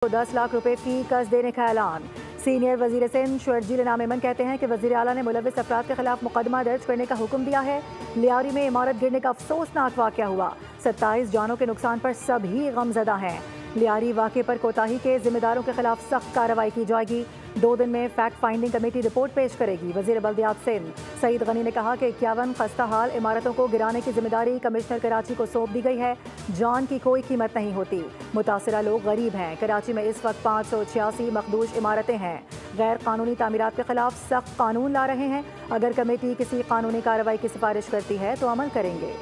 को 10 लाख रुपए फी कस देने का ऐलान। सीनियर वजीर सिंध शर्जील इनाम मेमन कहते हैं कि वजीर आला ने मुलविस अफराद के खिलाफ मुकदमा दर्ज करने का हुक्म दिया है। लियारी में इमारत गिरने का अफसोसनाक वाकया हुआ, 27 जानों के नुकसान पर सभी गमजदा हैं। लियारी वाक़े पर कोताही के जिम्मेदारों के खिलाफ सख्त कार्रवाई की जाएगी। 2 दिन में फैक्ट फाइंडिंग कमेटी रिपोर्ट पेश करेगी। वजीर बल्दियात सिंध सईद गनी ने कहा कि 51 खस्ता हाल इमारतों को गिराने की जिम्मेदारी कमिश्नर कराची को सौंप दी गई है। जान की कोई कीमत नहीं होती, मुतासरा लोग गरीब हैं। कराची में इस वक्त 586 मखदूश इमारतें हैं। गैर कानूनी तामीरात के खिलाफ सख्त कानून ला रहे हैं। अगर कमेटी किसी कानूनी कार्रवाई की सिफारिश करती है तो अमल करेंगे।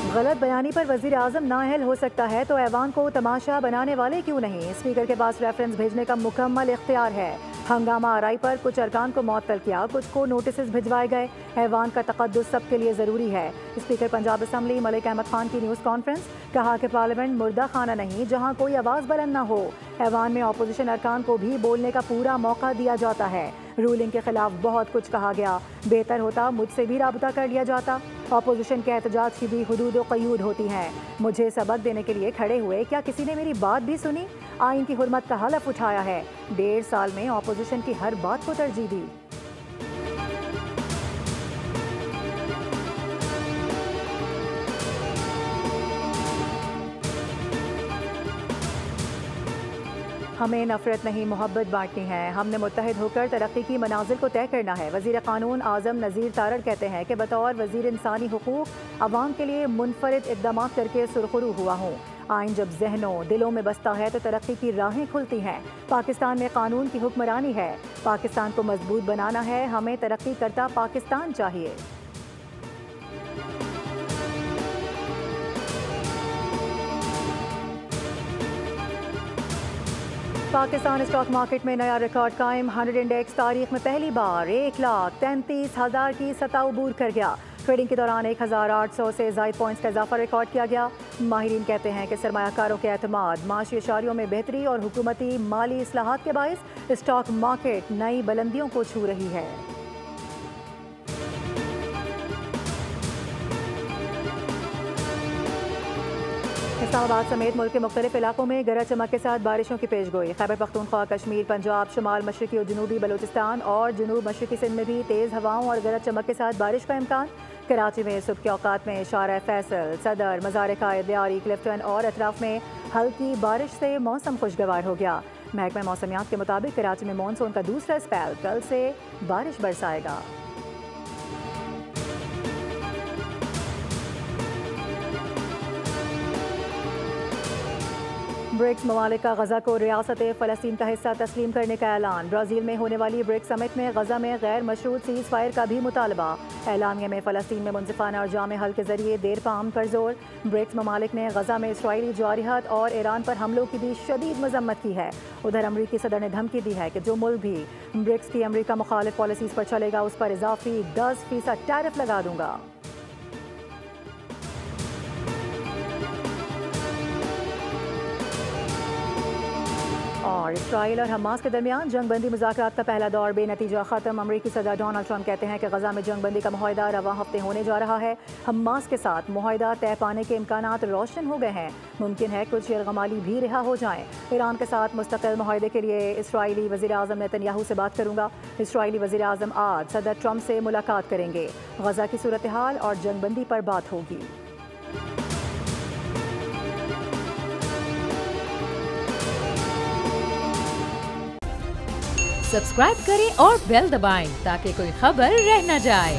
गलत बयानी पर वजीर आजम नाअहल हो सकता है तो ऐवान को तमाशा बनाने वाले क्यों नहीं। स्पीकर के पास रेफरेंस भेजने का मुकम्मल इख्तियार है। हंगामा आराई पर कुछ अरकान को मुअत्तल किया, कुछ को नोटिस भिजवाए गए। ऐवान का तक़द्दुस सबके लिए ज़रूरी है। स्पीकर पंजाब असम्बली मलिक अहमद खान की न्यूज़ कॉन्फ्रेंस, कहा कि पार्लियामेंट मुर्दा खाना नहीं जहाँ कोई आवाज़ बुलंद ना हो। ऐवान में अपोजिशन अरकान को भी बोलने का पूरा मौका दिया जाता है। रूलिंग के खिलाफ बहुत कुछ कहा गया, बेहतर होता मुझसे भी राबता कर लिया जाता। अपोजिशन के एहतजाज की भी हुदूद व क़यूद होती हैं। मुझे सबक देने के लिए खड़े हुए, क्या किसी ने मेरी बात भी सुनी? आइन की हुर्मत का हलफ उठाया है। 1.5 साल में अपोजिशन की हर बात को तरजीह दी। हमें नफरत नहीं मोहब्बत बांटनी है। हमने मुत्तहिद होकर तरक्की की मनाजिल को तय करना है। वज़ीर क़ानून आज़म नज़ीर तारड़ कहते हैं कि बतौर वज़ीर इंसानी हुकूक अवाम के लिए मुनफरिद इक़दामात करके सुरखरू हुआ हूँ। आइन जब जहनों दिलों में बसता है तो तरक्की की राहें खुलती हैं। पाकिस्तान में कानून की हुक्मरानी है। पाकिस्तान को मजबूत बनाना है। हमें तरक्की करता पाकिस्तान चाहिए। पाकिस्तान स्टॉक मार्केट में नया रिकॉर्ड कायम। 100 इंडेक्स तारीख में पहली बार 1,33,000 की सतह अबूर कर गया। ट्रेडिंग के दौरान 1,800 से ज़ायद पॉइंट्स का इजाफा रिकॉर्ड किया गया। माहिरीन कहते हैं कि सरमायाकारों के एतमाद, माशी इशारियों में बेहतरी और हुकूमती माली इस्लाहात के बाइस स्टॉक मार्केट नई बुलंदियों को छू रही है। इस्लामाबाद समेत मुल्क के मुख्तलिफ इलाकों में गरज चमक के साथ बारिशों की पेशगोई। खैबर पख्तूनख्वा, कश्मीर, पंजाब, शुमाल मशरकी और जनूबी बलूचिस्तान और जनूब मशरकी सिंध में भी तेज़ हवाओं और गरज चमक के साथ बारिश का इम्कान। कराची में सुबह के औकात में शारा फैसल, सदर, मज़ार कायद, लियारी, क्लिफ्टन और अतराफ में हल्की बारिश से मौसम खुशगवार हो गया। महकमा मौसमियात के मुताबिक कराची में मानसून का दूसरा स्पेल कल से बारिश बरसाएगा। ब्रिक्स ममालिक का गजा को रियासत फ़लस्तीन का हिस्सा तस्लीम करने का ऐलान। ब्राज़ील में होने वाली ब्रिक्स समिट में गजा में गैर मशरूत सीज़ फायर का भी मुतालबा। ऐलानिया में फ़लस्तीन में मुनसिफाना और जामे हल के जरिए देर पाम पर जोर। ब्रिक्स ममालिक ने गजा में इसराइली जारिहत और ईरान पर हमलों की भी शदीद मजम्मत की है। उधर अमरीकी सदर ने धमकी दी है कि जो मुल्क भी ब्रिक्स की अमरीका मुखालिफ पॉलिसीज़ पर चलेगा उस पर इजाफी 10% टैरिफ लगा दूंगा। और इसराइल और हमास के दरमियान जंगबंदी मुज़ाकरात का पहला दौर बेनतीजा ख़त्म। अमरीकी सदर डोनाल्ड ट्रंप कहते हैं कि गजा में जंगबंदी का मुआहदा रवा हफ्ते होने जा रहा है। हमास के साथ मुआहदा तय पाने के इम्कानात रोशन हो गए हैं। मुमकिन है कुछ यरगमाली भी रिहा हो जाएं। ईरान के साथ मुस्तकिल मुआहदे के लिए इसराइली वज़ीर आज़म नेतन्याहू से बात करूँगा। इसराइली वज़ीर आज़म आज सदर ट्रंप से मुलाकात करेंगे। गजा की सूरत हाल और जंगबंदी पर बात होगी। सब्सक्राइब करें और बेल दबाएं ताकि कोई खबर रह न जाए।